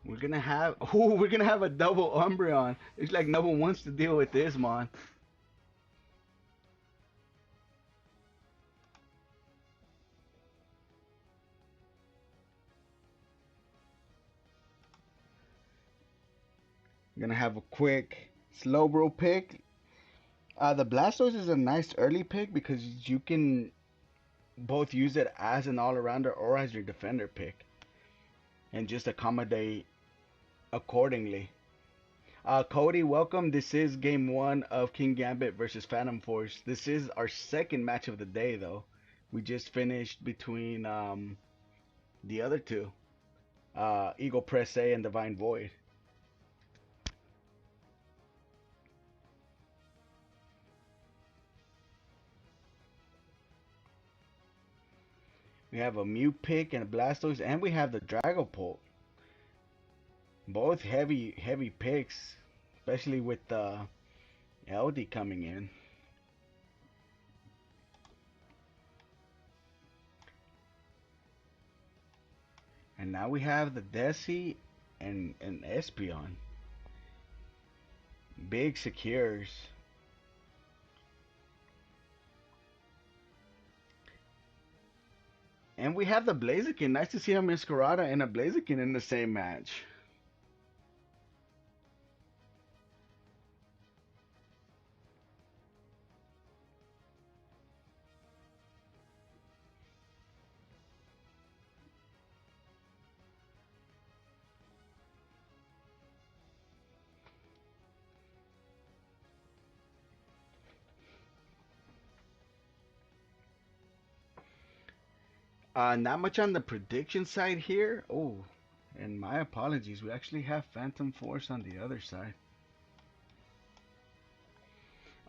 we're gonna have a double Umbreon. It's like no one wants to deal with this, man. Gonna have a quick Slowbro pick. The Blastoise is a nice early pick because you can both use it as an all-arounder or as your defender pick, and just accommodate accordingly. Cody, welcome. This is game one of Kingambit versus Phantom Force. This is our second match of the day, though. We just finished between the other two, Eagle Press A and Divine Void. We have a Mew pick and a Blastoise, and we have the Dragapult. Both heavy picks, especially with LD coming in. And now we have the Desi and Espeon. Big secures. And we have the Blaziken. Nice to see a Masquerada and a Blaziken in the same match. Not much on the prediction side here. Oh, and my apologies. We actually have Phantom Force on the other side.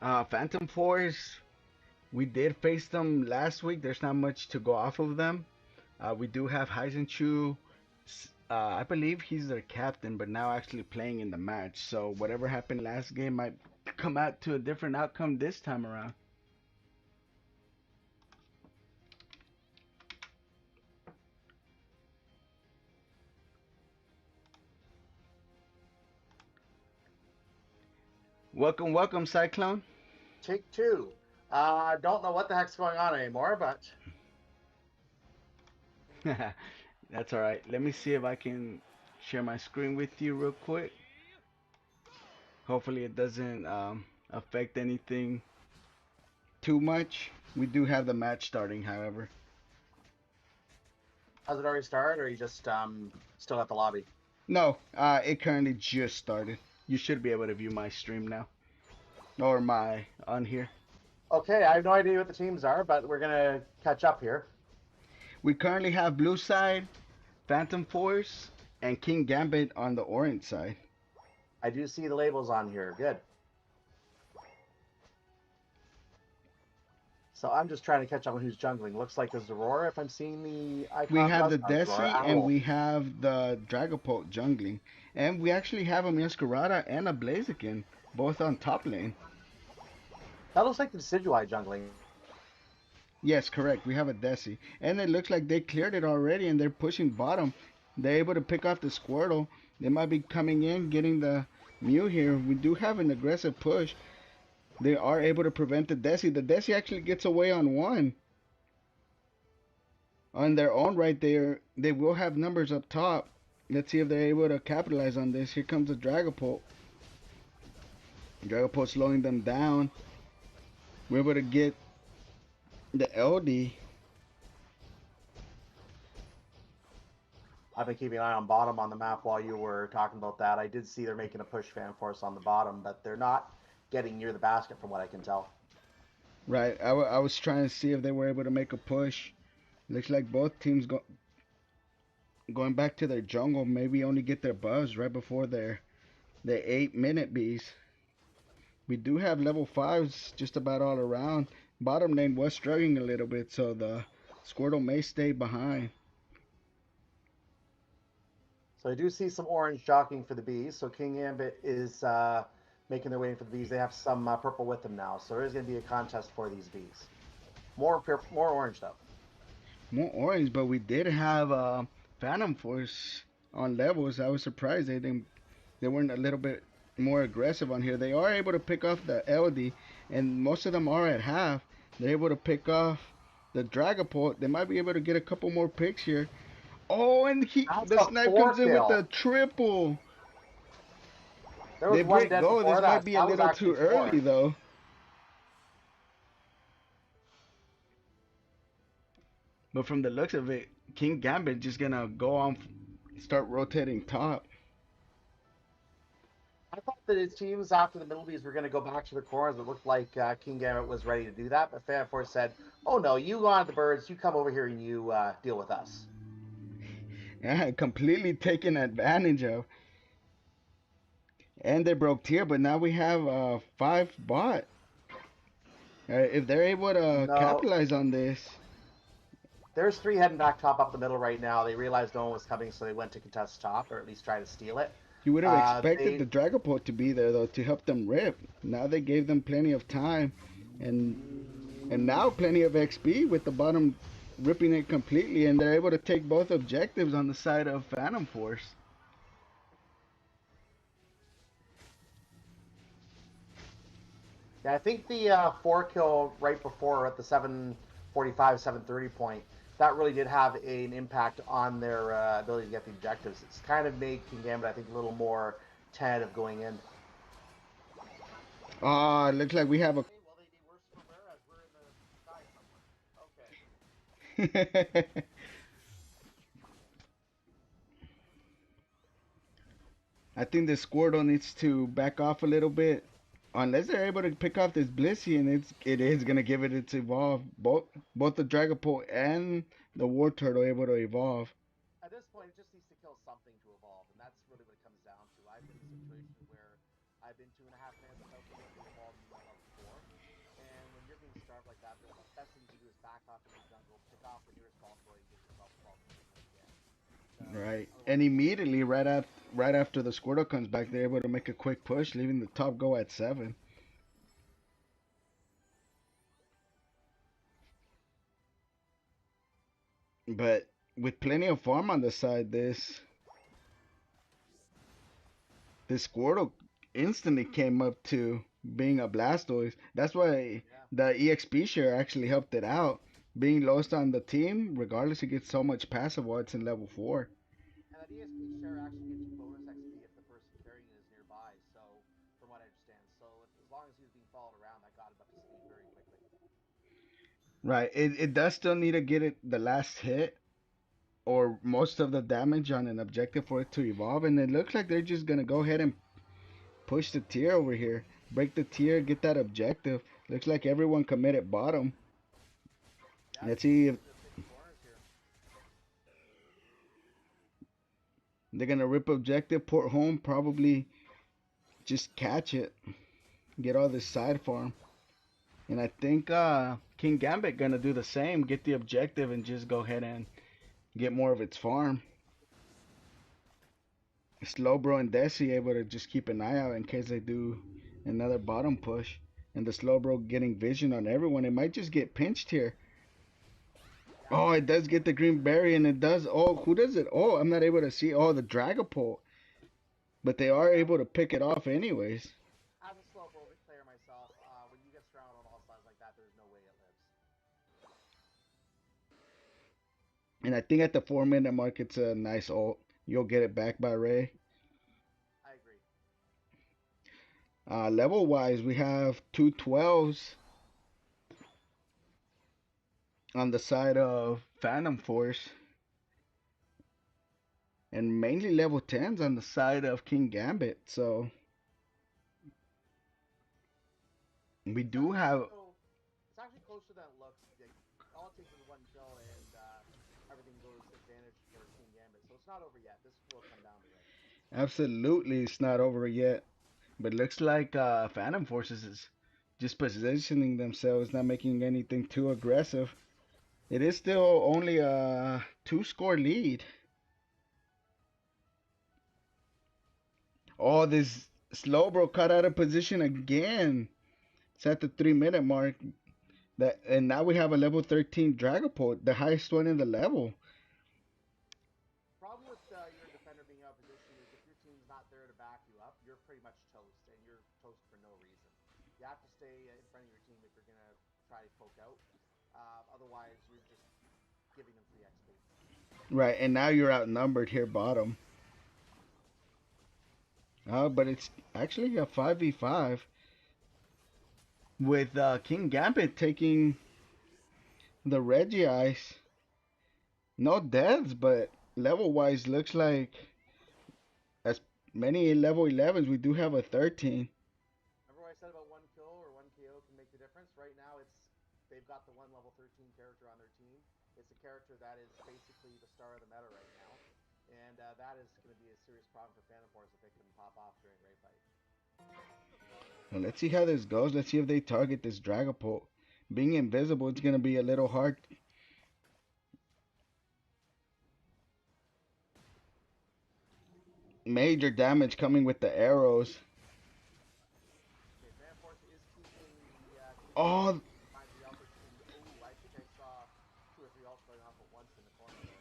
Phantom Force, we did face them last week. There's not much to go off of them. We do have Heisenchu. I believe he's their captain, but now actually playing in the match. So whatever happened last game might come out to a different outcome this time around. Welcome, welcome, Cyclone. Take two. I don't know what the heck's going on anymore, but That's all right. Let me see if I can share my screen with you real quick. Hopefully it doesn't affect anything too much. We do have the match starting, however. has it already started, or are you just still at the lobby? No, it currently just started. You should be able to view my stream now, or my on here. Okay, I have no idea what the teams are, but we're gonna catch up here. We currently have blue side, Phantom Force, and Kingambit on the orange side. I do see the labels on here. Good. So I'm just trying to catch up on who's jungling. Looks like there's Aurora, if I'm seeing the We icon. have No, the it's not Aurora. Desi and Owl. we have the Dragapult jungling. And we actually have a Masquerada and a Blaziken, both on top lane. That looks like the Decidueye jungling. Yes, correct. We have a Desi. And it looks like they cleared it already and they're pushing bottom. They're able to pick off the Squirtle. They might be coming in, getting the Mew here. We do have an aggressive push. They are able to prevent the Desi. The Desi actually gets away on one. On their own right there, they will have numbers up top. Let's see if they're able to capitalize on this. Here comes the Dragapult. Dragapult slowing them down. We're able to get the LD. I've been keeping an eye on bottom on the map while you were talking about that. I did see they're making a push fan force on the bottom, but they're not getting near the basket from what I can tell. Right, I was trying to see if they were able to make a push. Looks like both teams going back to their jungle. Maybe only get their buzz right before their 8-minute bees. We do have level 5s just about all around. Bottom lane was struggling a little bit, so the Squirtle may stay behind. So I do see some orange jockeying for the bees. So Kingambit is making their way in for the bees. They have some purple with them now. So there is going to be a contest for these bees. More orange though. More orange, but we did have Phantom Force on levels. I was surprised they weren't a little bit more aggressive on here. They are able to pick off the LD, and most of them are at half. They're able to pick off the Dragapult. They might be able to get a couple more picks here. Oh, and That's the a snipe comes four in with the kill. triple. There They was one break dead goal. before This might that. be a That was little actually too early four. though. But from the looks of it, Kingambit just gonna go on, start rotating top. I thought that his teams after the middle Bs were going to go back to the corners. It looked like Kingambit was ready to do that, but Fan Force said, "Oh no, you go on the birds. You come over here and you deal with us." Yeah, completely taken advantage of. And they broke tier, but now we have five bot. If they're able to No, capitalize on this, there's three heading back top up the middle right now. They realized no one was coming, so they went to contest top, or at least try to steal it. you would have expected They the Dragapult to be there though to help them rip. Now they gave them plenty of time, and now plenty of XP with the bottom ripping it completely, and they're able to take both objectives on the side of Phantom Force. Yeah, I think the four kill right before at the 7:45, 7:30 point, that really did have an impact on their ability to get the objectives. It's kind of made Kingambit, I think, a little more tentative going in. Ah, looks like we have a. Okay, well, they worse for wear as we're in the sky somewhere. Okay. I think the Squirtle needs to back off a little bit. Unless they're able to pick off this Blissey, and it is gonna give it its evolve. Both the Dragapult and the War Turtle able to evolve. At this point, it just needs to kill something to evolve, and that's really what it comes down to. I've been in a situation where I've been 2.5 minutes without being able to evolve in level 4, and when you're being starved like that, the best thing you can do is back off into the jungle, pick off the nearest golf ball, and get yourself evolved as quickly as you can. Because Right. And otherwise, immediately right after the Squirtle comes back, they're able to make a quick push, leaving the top go at 7. But with plenty of farm on the side, this Squirtle instantly came up to being a Blastoise. That's why yeah. the EXP share actually helped it out. Being lost on the team, regardless, it gets so much passive while it's in level 4. And that ESP share actually gives you bonus XP if the person carrying it is nearby. So, from what I understand, so as long as he was being followed around, that got him up to speed very quickly. Right. It does still need to get it the last hit or most of the damage on an objective for it to evolve. And it looks like they're just going to go ahead and push the tier over here. Break the tier, get that objective. Looks like everyone committed bottom. Yeah, Let's these teams see are if looking to pick corners here. they're going to rip objective, port home, probably just catch it. Get all this side farm. And I think Kingambit going to do the same. Get the objective and just go ahead and get more of its farm. Slowbro and Desi able to just keep an eye out in case they do another bottom push. And the Slowbro getting vision on everyone. It might just get pinched here. Yeah, Oh, it does get the green berry, and it does. Oh, who does it? Oh, I'm not able to see. Oh, the Dragapult. But they are yeah. able to pick it off anyways. As a slow player myself, when you get surrounded on all sides like that, there's no way it lives. And I think at the 4 minute mark, it's a nice ult. You'll get it back by Ray. I agree. Level wise, we have two 12s on the side of Phantom Force, and mainly level 10s on the side of Kingambit. So we It's do actually have. so. It's actually closer than it looks. Like, all it takes is one kill, and everything goes advantage for King Gambit. So it's not over yet. This will come down to it. Absolutely, it's not over yet. But looks like Phantom Forces is just positioning themselves, not making anything too aggressive. It is still only a 2 score lead. Oh, this Slowbro cut out of position again. It's at the 3 minute mark. That and now we have a level 13 Dragapult, the highest one in the level. problem with your defender being out of position is if your team's not there to back you up, you're pretty much toast, and you're toast for no reason. You have to stay in front of your team if you're gonna try to poke out. Otherwise, you're just giving them free XP. Right, and now you're outnumbered here, bottom. But it's actually a 5v5 with Kingambit taking the Reggie Ice. No deaths, but level wise, looks like as many level 11s, we do have a 13. Remember what I said about one kill or one KO can make the difference? Right now, it's they've got the one level 13 character on their team. It's a character that is basically the star of the meta right now, and that is going to be a serious problem for Phantom Force if they can pop off during raid fight. Well, let's see how this goes. Let's see if they target this Dragapult. Being invisible, it's going to be a little hard. Major damage coming with the arrows. Okay, Phantom Force is keeping the Oh, Kingambit behind the Alpha Team. Oh, I think I saw two or three ults going off at once in the corner there.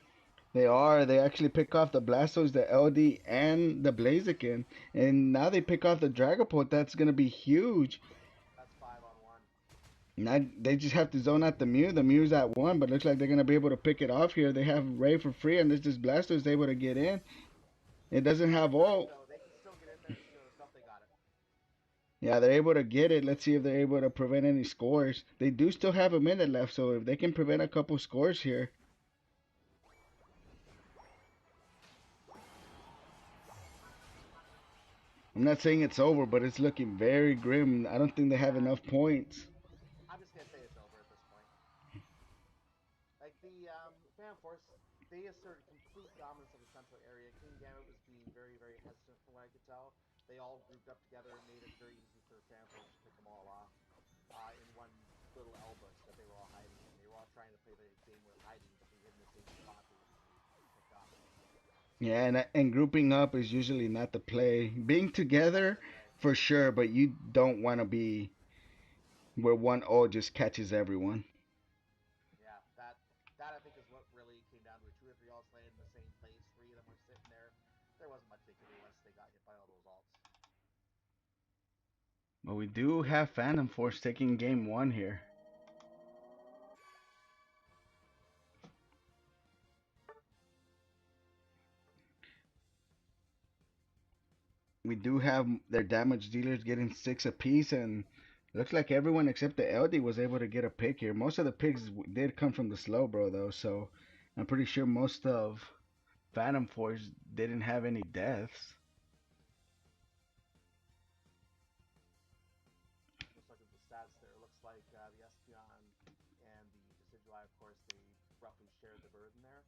they are. They actually pick off the Blastoise, the LD, and the Blaziken. And now they pick off the Dragapult. That's going to be huge. That's 5-on-1. Now they just have to zone out the Mew. The Mew's at one, but looks like they're going to be able to pick it off here. They have Ray for free, and this Blastoise able to get in. It doesn't Not have for free ult. though. They can still get in there and steal it. Nope, they got it. Yeah, they're able to get it. Let's see if they're able to prevent any scores. They do still have a minute left, so if they can prevent a couple scores here. I'm not saying it's over, but it's looking very grim. I don't think they have Yeah, enough points. I'm just gonna say it's over at this point. Like the Phantom Force, they asserted complete dominance of the central area. Kingambit was being very, very hesitant from what I could tell. They all grouped up together and made it very easy for Phantom Force to pick them all off in one little elbush that they were all hiding in. They were all trying to play the game with hiding, but they hid in the same spot they were being picked off. Yeah, and grouping up is usually not the play. Being Not together right away. for sure, but you don't want to be where one ult just catches everyone. Yeah, that I think is what really came down to it. Two or three ults landed in the same place. Three of them were sitting there. There wasn't much they could do once they got hit by all those ults. But we do have Phantom Force taking game one here. We do have their damage dealers getting six apiece, and looks like everyone except the LD was able to get a pick here. Most of the picks did come from the slow bro though, so I'm pretty sure most of Phantom Force didn't have any deaths. Just looking at the stats there, it looks like the Espeon and the Decidueye, of course, they roughly shared the burden there.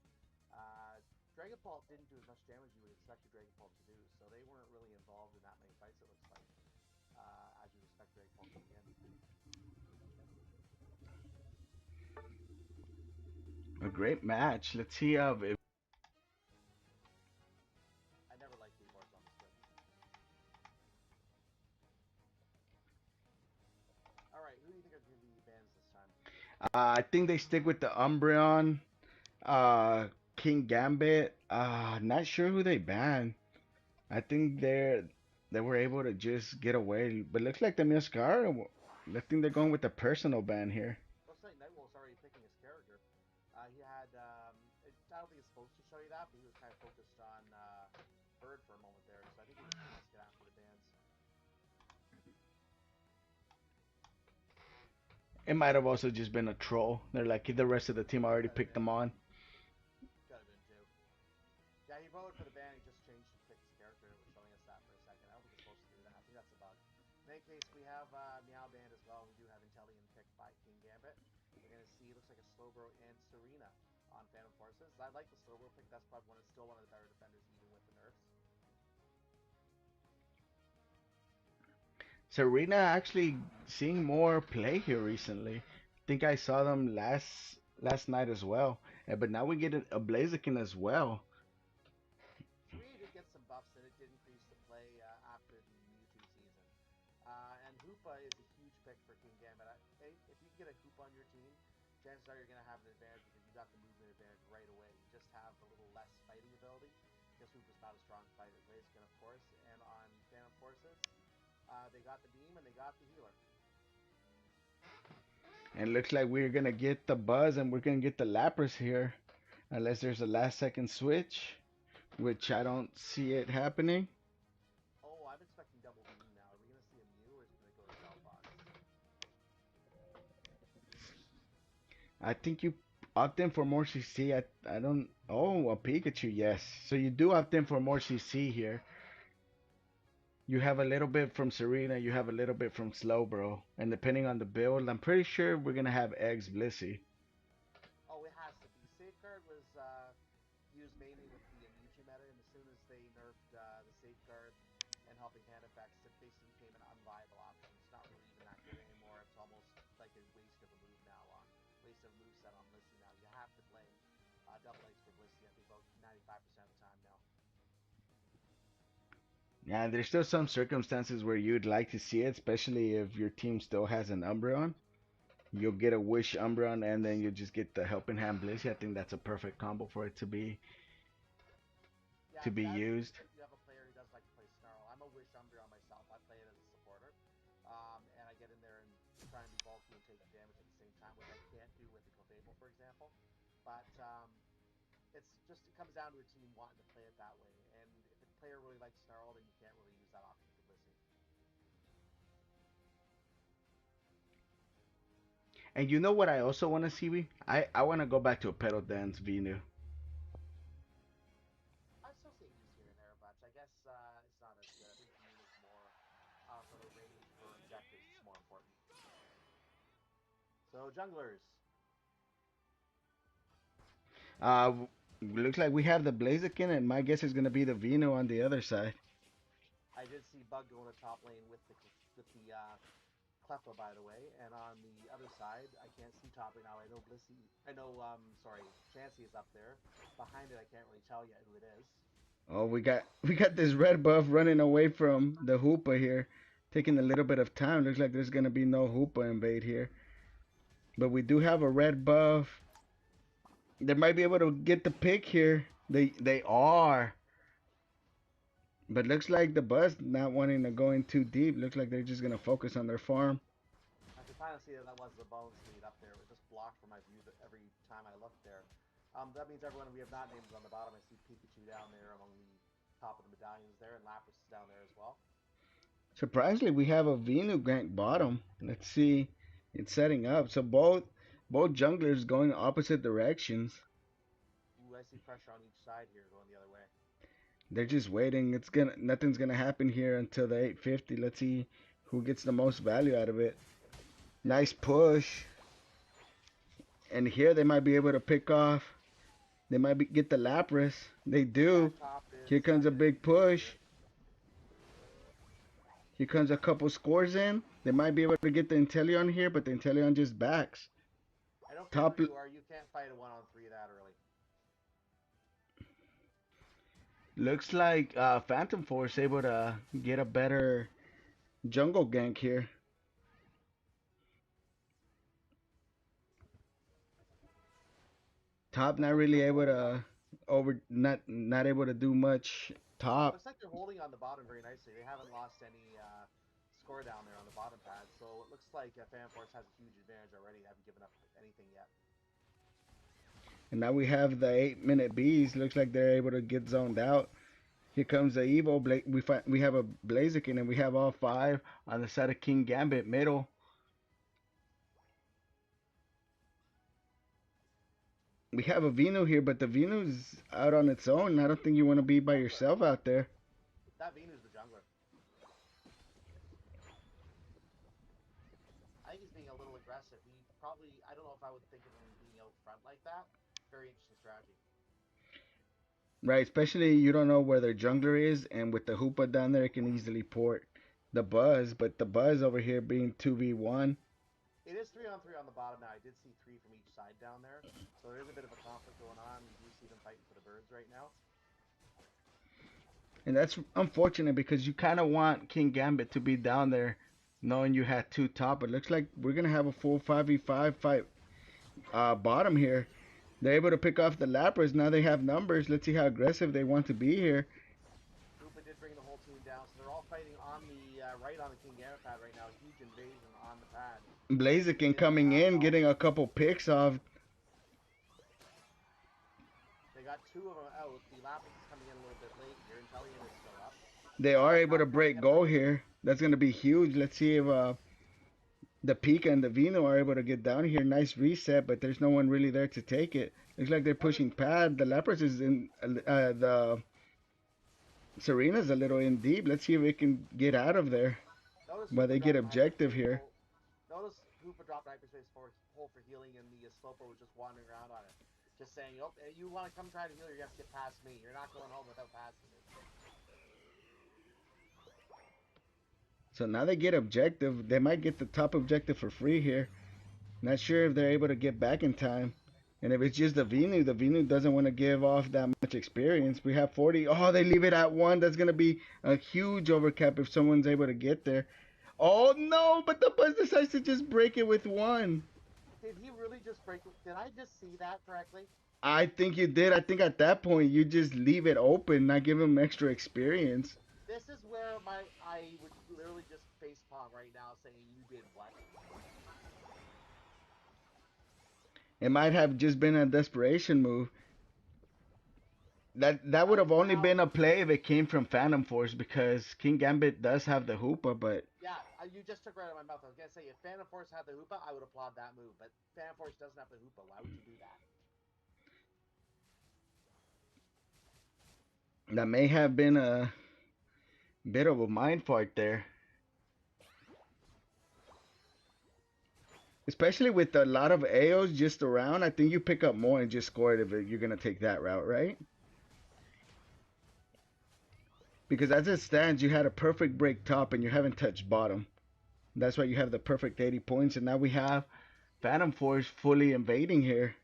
Dragapult didn't do as much damage as you would expect a Dragapult to do, so they weren't really involved in that many fights, it looks like, as you'd expect Dragapult to be in. A great match. Let's see if I never liked keyboards on the Switch. Alright, who do you think are going to be bans this time? I think they stick with the Umbreon, uh, Kingambit. Not sure who they ban. I think they were able to just get away, but looks like the Mioscar. I think they're going with the personal ban here. Looks like Nightwolf's already picking his character. He had, I don't think it's supposed to show you that, but he was kind of focused on Bird for a moment there, so I think he was pretty much get after the bans. It might have also just been a troll. They're like the rest of the team already Could have picked been. them on. Could have been too. Yeah, he voted for the ban. He just changed and picked his character. It was showing us that for a second. I don't think it's supposed to do that. I think that's a bug. In any case, we have Meow Band as well. We do have Intellion picked by Kingambit. We're going to see, it looks like a Slowbro and Serena on Phantom Forces. I like the Slowbro pick. That's probably still one of the better defenders, even with the nerfs. Serena actually seeing more play here recently. I think I saw them last night as well. But now we get a Blaziken as well. Serena did get some buffs, and it did increase the play after the Mewtwo season. And Hoopa is a huge pick for Kingambit. If you can get a Hoopa on your team, chances are you're going to have an advantage because you got the movement advantage right away. You just have a little less fighting ability, Super's not a strong fighter. Blaziken, of course, and on Phantom Forces, they got the beam and they got the healer. And looks like we're gonna get the Buzz and we're gonna get the Lapras here. Unless there's a last second switch, which I don't see it happening. Oh, I'm expecting double beam now. Are we gonna see a Mew or is it gonna go to Stealth Box? I think you opt in for more CC. I don't. Oh, a Pikachu, yes. So you do opt in for more CC here. You have a little bit from Serena, you have a little bit from Slowbro. And depending on the build, I'm pretty sure we're gonna have eggs Blissey. Oh, it has to be. Safeguard was used mainly with the Mewtwo meta, and as soon as they nerfed the Safeguard and helping hand effects, it basically became an unviable option. It's not really even that good anymore. It's almost like a waste of a move now waste of a move set on Blissey now. You have to play double eggs for Blissey, I think about 95% of the time now. Yeah, there's still some circumstances where you'd like to see it, especially if your team still has an Umbreon. You'll get a Wish Umbreon and then you just get the Helping Hand Blissey. I think that's a perfect combo for it Yeah, to be that used. if you have a player who does like to play Snarl. I'm a Wish Umbreon myself. I play it as a supporter. And I get in there and try and be bulky and take damage at the same time, which I can't do with the Clefable, for example. But it comes down to a team wanting to play it that way. And if a player really likes Snarl, then you can't really use that option for Blissey. And you know what I also want to see? I want to go back to a Pedal Dance Venu. I've still seen use here and there, but I guess it's not as good. I think Beam is more for the range for objectives. It's more important. So junglers, Uh, looks like we have the Blaziken, and my guess is going to be the Vino on the other side. I did see Bug go in the top lane with the Cleffa, by the way, and on the other side, I can't see top right now. I know Blissey, I know, sorry, Chansey is up there. Behind it, I can't really tell yet who it is. Oh, we got this red buff running away from the Hoopa here, taking a little bit of time. Looks like there's going to be no Hoopa invade here, but we do have a red buff. They might be able to get the pick here. They are. But looks like the Buzz not wanting to go in too deep. Looks like they're just gonna focus on their farm. I could kind of see that that was the bones lead up there. It was just blocked from my view every time I looked there. That means everyone we have not named is on the bottom. I see Pikachu down there among the top of the medallions there, and Lapras is down there as well. Surprisingly, we have a Venu Gank bottom. Let's see. It's setting up. So both junglers going opposite directions. Ooh, I see pressure on each side here going the other way. They're just waiting. It's gonna Nothing's gonna happen here until the 850. Let's see who gets the most value out of it. Nice push. And here they might be able to pick off. They might get the Lapras. They do. That top Here is comes a getting big pretty push. good. Here comes a couple scores in. They might be able to get the Inteleon here, but the Inteleon just backs. I don't care Top who you are, you can't fight a 1-on-3 that early. looks like Phantom Force able to get a better jungle gank here. Top not Looks like really they're able holding on. to not able to do much top. Looks like they're holding on the bottom very nicely. They haven't lost any score down there on the bottom pad, so it looks like Fanforce has a huge advantage already. They haven't given up anything yet. And now we have the 8-minute bees. Looks like they're able to get zoned out. Here comes the Evo. We have a Blaziken and we have all five on the side of Kingambit middle. We have a Vino here, but the Vino's out on its own. I don't think you want to be by Jungler. yourself out there. That Venu's the jungler. I think he's being a little aggressive. He probably, I don't know if I would think of him being out front like that. Very interesting strategy. Right, especially you don't know where their jungler is, and with the Hoopa down there, it can easily port the Buzz, but the Buzz over here being 2v1. It is 3-on-3 on the bottom now. I did see three from each side down there. So there is a bit of a conflict going on. We do see them fighting for the birds right now. And that's unfortunate because you kind of want Kingambit to be down there knowing you had two top. It looks like we're going to have a full 5v5 fight bottom here. They're able to pick off the Lapras. Now they have numbers. Let's see how aggressive they want to be here. Hoopa did bring the whole team down, so they're all fighting on the right on the Kingambit pad right now. Huge invasion on the pad. They Blaziken did coming in, all. getting a couple picks off. They got two of them out. The Lapis is coming in a little bit late here. Intellion is still up. They are able Now to they're trying to break get a goal break. here. That's going to be huge. Let's see if the Pika and the Vino are able to get down here. Nice reset, but there's no one really there to take it. Looks like they're Notice, pushing pad. The Lapras is in. The Serena's a little in deep. Let's see if it can get out of there. notice But Hoopa they get dropped the objective hyperspace here. hole. Notice Hoopa dropped the hyperspace hole for healing, and the Slowpoke was just wandering around on it, just saying, "Oh, you want to come try to heal? You have to get past me. You're not going home without passing me." So now they get objective. They might get the top objective for free here. Not sure if they're able to get back in time. And if it's just the Venu doesn't want to give off that much experience. We have 40. Oh, they leave it at one. That's going to be a huge overcap if someone's able to get there. Oh, no, but the Buzz decides to just break it with one. Did he really just break it? Did I just see that correctly? I think you did. I think at that point, you just leave it open, not give him extra experience. This is where I would literally just face palm right now, saying, "You did what?" It might have just been a desperation move. That would Right have only now, been a play if it came from Phantom Force because Kingambit does have the Hoopa, but yeah, you just took right out of my mouth. I was gonna say if Phantom Force had the Hoopa, I would applaud that move. But Phantom Force doesn't have the Hoopa. Why would you do that? that may have been a bit of a mind fart there. Especially with a lot of AOs just around, I think you pick up more and just score it if you're gonna take that route, right? Because as it stands, you had a perfect break top and you haven't touched bottom. That's why you have the perfect 80 points, and now we have Phantom Force fully invading here.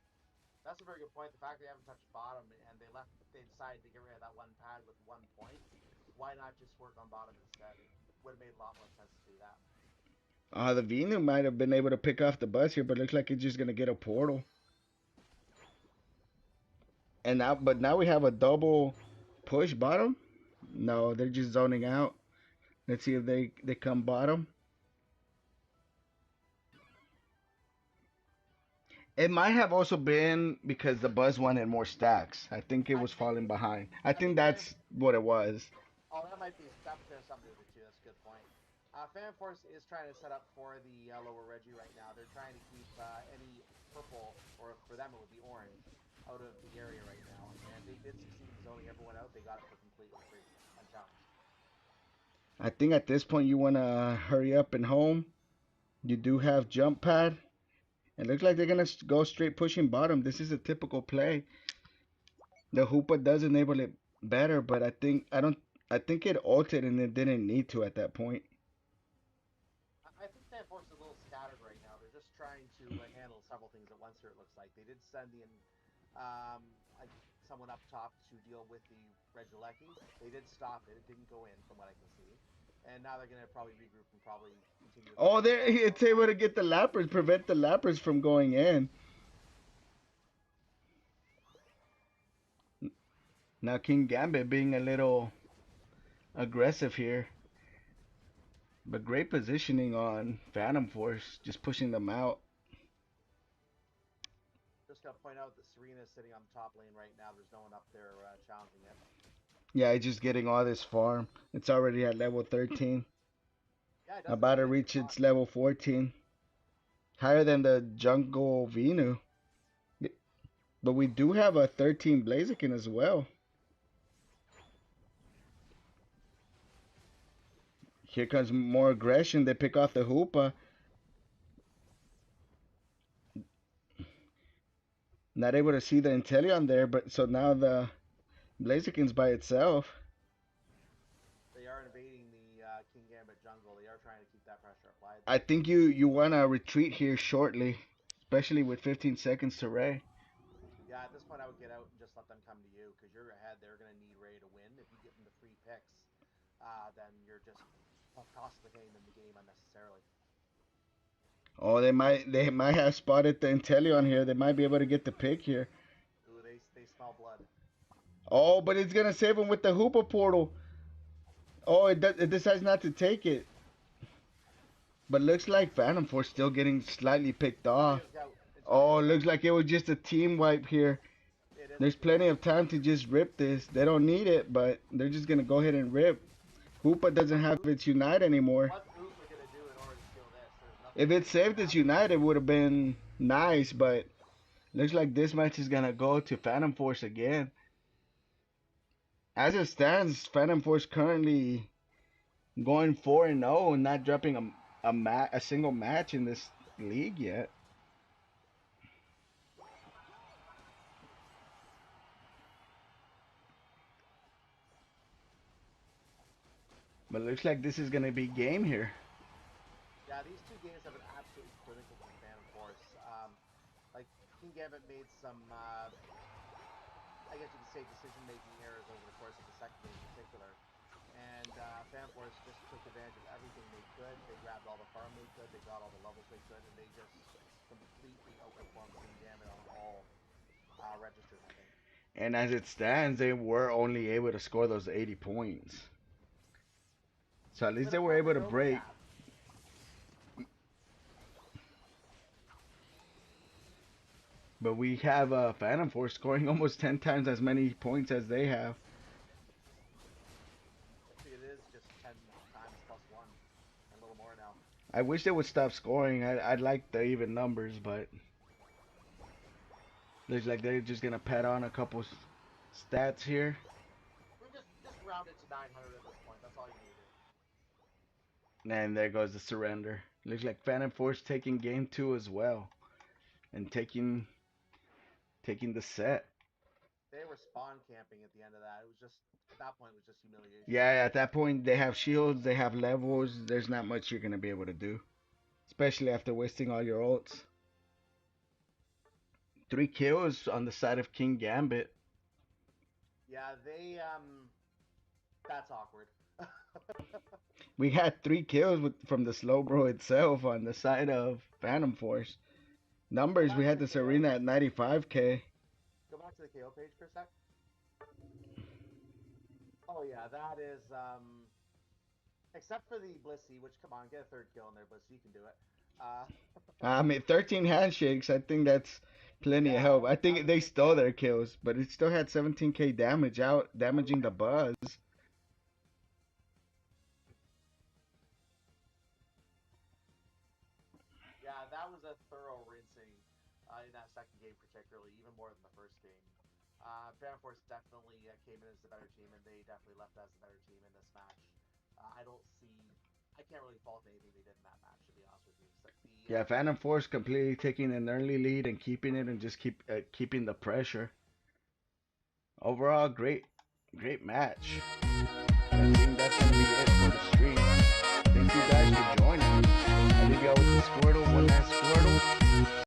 That's a very good point. The fact they haven't touched bottom and they decided to get rid of that one pad with 1 point. Why not just work on bottom instead? It would have made a lot more sense to do that. The Venu might have been able to pick off the bus here, but looks like it's just gonna get a portal. And now, but now we have a double push bottom. No, they're just zoning out. Let's see if they come bottom. It might have also been because the Buzz wanted more stacks. I think it I was think falling behind. I I think think Phantom. that's what it was. Oh, that might be that there's something to do with it too. That's a good point. Fan Force is trying to set up for the lower Reggie right now. They're trying to keep any purple, or for them it would be orange, out of the area right now. And they did succeed in zoning everyone out. They got it for completely free, unchallenged. I think at this point you want to hurry up and home. You do have jump pad. It looks like they're gonna go straight pushing bottom. This is a typical play. The Hoopa does enable it better, but I think it altered and it didn't need to at that point. I think Fan Force is a little scattered right now. They're just trying to handle several things at once. Here it looks like they did send in um, someone up top to deal with the Regieleki. They did stop it. It didn't go in, from what I can see. And now they're going to probably regroup and probably continue with Oh, whatever there plans it's they able have. to get the lappers, prevent the lappers from going in. Now King Gambit being a little aggressive here, but great positioning on Phantom Force, just pushing them out. Just going to point out that Serena is sitting on the top lane right now. There's no one up there challenging it. Yeah, he's just getting all this farm. It's already at level 13, Yeah, it doesn't about to need it to reach talk. its level 14, higher than the Jungle Venu. But we do have a 13 Blaziken as well. Here comes more aggression. They pick off the Hoopa. Not able to see the Inteleon there, but so now the Blaziken's by itself. They are invading the King Gambit jungle. They are trying to keep that pressure applied I there. think you want to retreat here shortly, especially with 15 seconds to Ray. Yeah, at this point, I would get out and just let them come to you because you're ahead. They're going to need Ray to win. If you give them the free picks, then you're just possibly getting them the game unnecessarily. Oh, they might have spotted the Inteleon here. They might be able to get the pick here. all blood. Oh, but it's gonna save him with the Hoopa portal. Oh, it decides not to take it. But looks like Phantom Force still getting slightly picked Oh, off. it's gonna Oh, go down. looks like it was just a team wipe here. It is a There's team plenty wipe. of time to just rip this. They don't need it, but they're just gonna go ahead and rip. Hoopa doesn't What's have Oop? its Unite anymore. What's Oopa gonna do in order to steal this? There's nothing If that it Oopa's saved gonna its have to do. Unite, it would have been nice, but looks like this match is gonna go to Phantom Force again. As it stands, Phantom Force currently going 4-0 and not dropping a single match in this league yet. But looks like this is gonna be game here. Yeah, these two games have been absolutely critical for Phantom Force. Like Kingambit made some, I guess you could say, decision-making errors over the course of the second game in particular, and Phantom Force just took advantage of everything they could. They grabbed all the farm they could, they got all the levels they could, and they just completely outperformed Kingambit on all registers, I think. And as it stands, they were only able to score those 80 points. So at least With they a were able perfect to break. overcap. But we have Phantom Force scoring almost 10 times as many points as they have. It is just 10 times plus one, and a little more now. I wish they would stop scoring. I'd like the even numbers, but looks like they're just gonna pad on a couple stats here. We just round it to 900 at this point. That's all you need to do. And there goes the surrender. Looks like Phantom Force taking game two as well, and taking the set. They were spawn camping at the end of that. It was just at that point it was just humiliation. Yeah, at that point they have shields, they have levels. There's not much you're gonna be able to do, especially after wasting all your ults. 3 kills on the side of Kingambit. Yeah, that's awkward. We had 3 kills from the Slowbro itself on the side of Phantom Force. Go Numbers, we back to had the this KO. arena at 95k. Go back to the KO page for a sec. Oh yeah, that is except for the Blissey, which come on, get a third kill in there, Blissey, you can do it. Uh, I mean, 13 handshakes. I think that's plenty of yeah, help. I that think was a they big stole help. their kills, but it still had 17k damage out, damaging the buzz. Yeah, that was a thorough rinsing in that second game, particularly, even more than the first game. Phantom Force definitely came in as the better team, and they definitely left as the better team in this match. I don't see, I can't really fault anything they did in that match, to be honest with you. Except Yeah, Phantom Force completely taking an early lead and keeping it and just keeping the pressure. Overall, great match. And I think that's gonna be it for the stream. Thank you guys for joining. I leave y'all with the Squirtle, one last Squirtle.